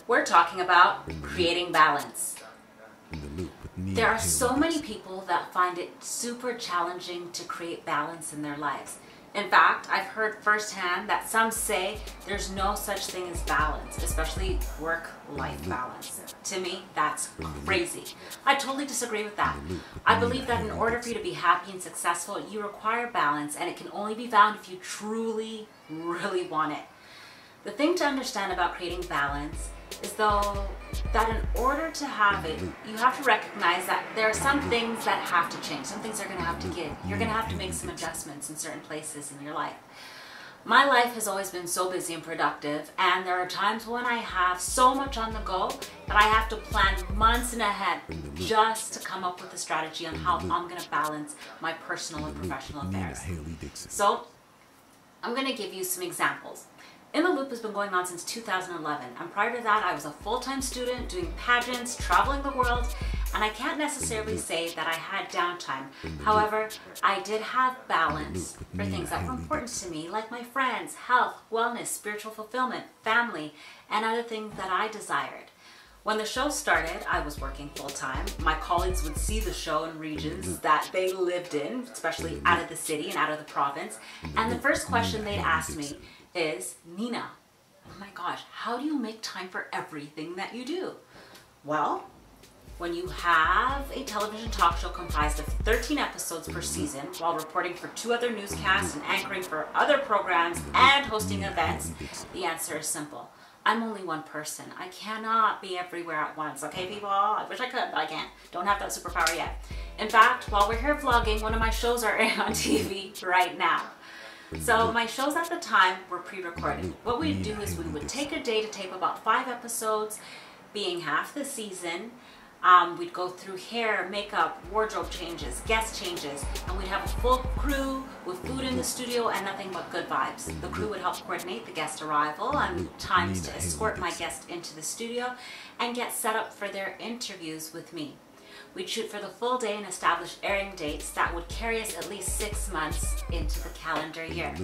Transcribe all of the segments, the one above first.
We're talking about creating balance. There are so many people that find it super challenging to create balance in their lives. In fact, I've heard firsthand that some say there's no such thing as balance, especially work-life balance. To me, that's crazy. I totally disagree with that. I believe that in order for you to be happy and successful, you require balance, and it can only be found if you truly, really want it. The thing to understand about creating balance is though that in order to have it, you have to recognize that there are some things that have to change. Some things are going to have to give. You're going to have to make some adjustments in certain places in your life. My life has always been so busy and productive, and there are times when I have so much on the go that I have to plan months in ahead just to come up with a strategy on how I'm going to balance my personal and professional affairs. So I'm going to give you some examples. In the Loop has been going on since 2011, and prior to that I was a full-time student doing pageants, traveling the world, and I can't necessarily say that I had downtime. However, I did have balance for things that were important to me, like my friends, health, wellness, spiritual fulfillment, family, and other things that I desired. When the show started, I was working full-time. My colleagues would see the show in regions that they lived in, especially out of the city and out of the province, and the first question they'd ask me is, Nina, oh my gosh, how do you make time for everything that you do? Well, when you have a television talk show comprised of 13 episodes per season, while reporting for 2 other newscasts and anchoring for other programs and hosting events, the answer is simple. I'm only one person. I cannot be everywhere at once, okay people? I wish I could, but I can't. Don't have that superpower yet. In fact, while we're here vlogging, one of my shows are airing on TV right now. So my shows at the time were pre-recorded. What we'd do is we would take a day to tape about 5 episodes, being half the season. We'd go through hair, makeup, wardrobe changes, guest changes, and we'd have a full crew with food in the studio and nothing but good vibes. The crew would help coordinate the guest arrival and times to escort my guest into the studio and get set up for their interviews with me. We'd shoot for the full day and establish airing dates that would carry us at least 6 months into the calendar year.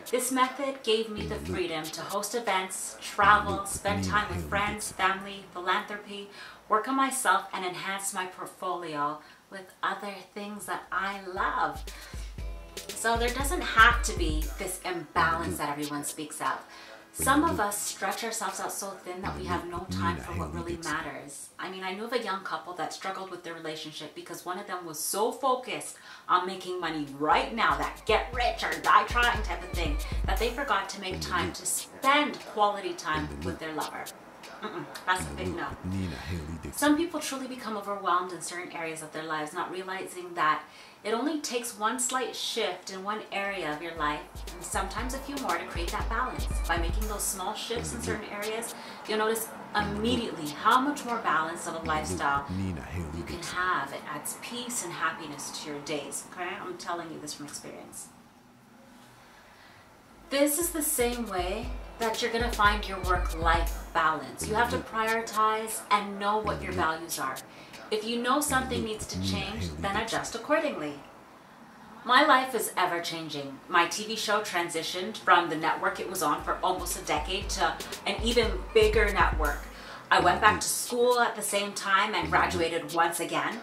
This method gave me the freedom to host events, travel, spend time with friends, family, philanthropy, work on myself, and enhance my portfolio with other things that I love. So there doesn't have to be this imbalance that everyone speaks of. Some of us stretch ourselves out so thin that we have no time for what really matters. I mean, I knew of a young couple that struggled with their relationship because one of them was so focused on making money right now, that get rich or die trying type of thing, that they forgot to make time to spend quality time with their lover. That's a big no. Some people truly become overwhelmed in certain areas of their lives, not realizing that it only takes one slight shift in one area of your life, and sometimes a few more, to create that balance. By making those small shifts in certain areas, you'll notice immediately how much more balance of a lifestyle you can have. It adds peace and happiness to your days, okay? I'm telling you this from experience. This is the same way that you're going to find your work-life balance. You have to prioritize and know what your values are. If you know something needs to change, then adjust accordingly. My life is ever-changing. My TV show transitioned from the network it was on for almost a decade to an even bigger network. I went back to school at the same time and graduated once again.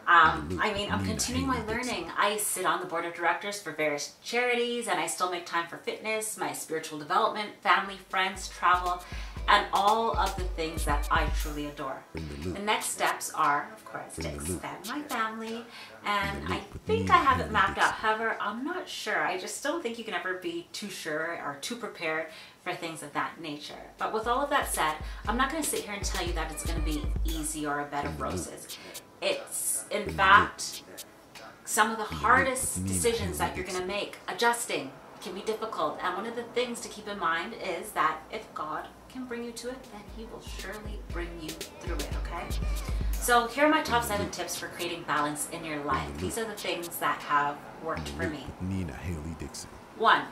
I'm continuing my learning. I sit on the board of directors for various charities, and I still make time for fitness, my spiritual development, family, friends, travel, and all of the things that I truly adore. The next steps are, of course, to expand my family, and I think I have it mapped out. However, I'm not sure. I just don't think you can ever be too sure or too prepared for things of that nature. But with all of that said, I'm not going to sit here and tell you that it's going to be easy or a bed of roses. It's, in fact, some of the hardest decisions that you're going to make. Adjusting can be difficult, and one of the things to keep in mind is that if God can bring you to it, then He will surely bring you through it, okay? So here are my top 7 tips for creating balance in your life. These are the things that have worked for me. 1.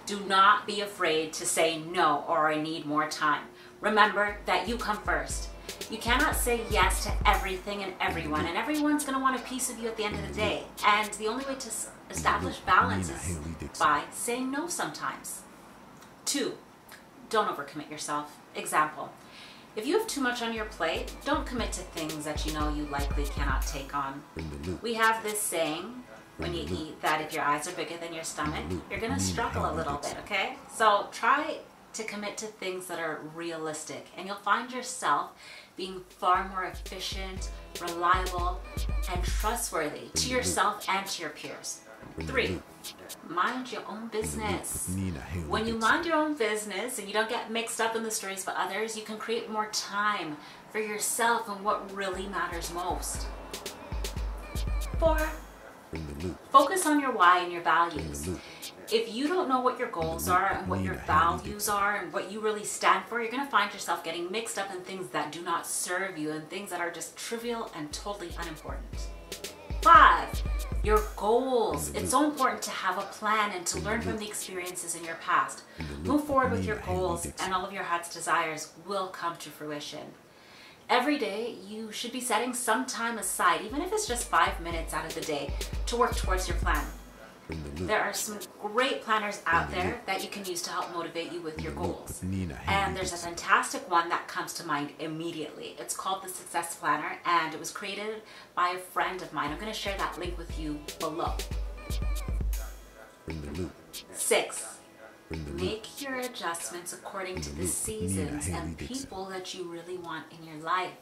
Do not be afraid to say no or I need more time. Remember that you come first. You cannot say yes to everything and everyone, and everyone's going to want a piece of you at the end of the day. And the only way to establish balance is by saying no sometimes. 2, don't overcommit yourself. Example, if you have too much on your plate, don't commit to things that you know you likely cannot take on. We have this saying when you eat that if your eyes are bigger than your stomach, you're going to struggle a little bit, okay? So try to commit to things that are realistic, and you'll find yourself being far more efficient, reliable, and trustworthy to yourself and to your peers. 3, mind your own business. When you mind your own business and you don't get mixed up in the stories of others, you can create more time for yourself and what really matters most. 4, focus on your why and your values. If you don't know what your goals are and what your values are and what you really stand for, you're going to find yourself getting mixed up in things that do not serve you and things that are just trivial and totally unimportant. 5, your goals. It's so important to have a plan and to learn from the experiences in your past. Move forward with your goals and all of your heart's desires will come to fruition. Every day, you should be setting some time aside, even if it's just 5 minutes out of the day, to work towards your plan. There are some great planners out there that you can use to help motivate you with your goals. And there's a fantastic one that comes to mind immediately. It's called the Success Planner, and it was created by a friend of mine. I'm going to share that link with you below. 6, make your adjustments according to the seasons and people that you really want in your life.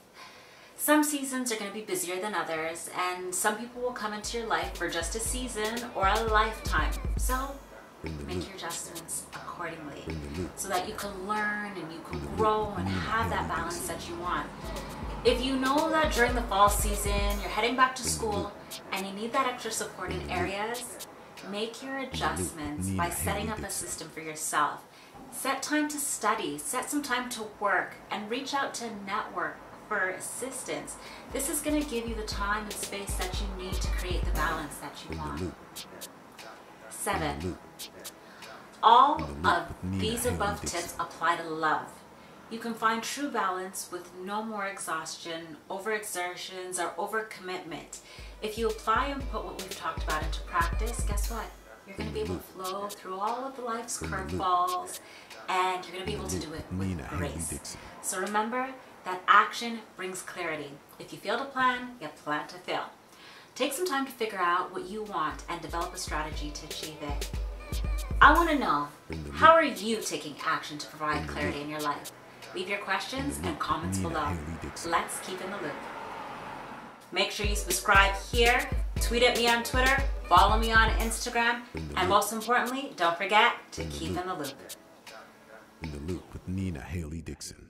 Some seasons are going to be busier than others, and some people will come into your life for just a season or a lifetime. So make your adjustments accordingly so that you can learn and you can grow and have that balance that you want. If you know that during the fall season you're heading back to school and you need that extra support in areas, make your adjustments by setting up a system for yourself. Set time to study, set some time to work, and reach out to network for assistance. This is going to give you the time and space that you need to create the balance that you want. 7, all of these above tips apply to love. You can find true balance with no more exhaustion, overexertions, or overcommitment. If you apply and put what we've talked about into practice, guess what? You're going to be able to flow through all of the life's curveballs, and you're going to be able to do it with grace. So remember that action brings clarity. If you fail to plan, you plan to fail. Take some time to figure out what you want and develop a strategy to achieve it. I want to know, how are you taking action to provide clarity in your life? Leave your questions and comments below. Let's keep in the loop. Make sure you subscribe here, tweet at me on Twitter, follow me on Instagram, and most importantly, don't forget to keep in the loop. In the Loop with Nina Haley Dixon.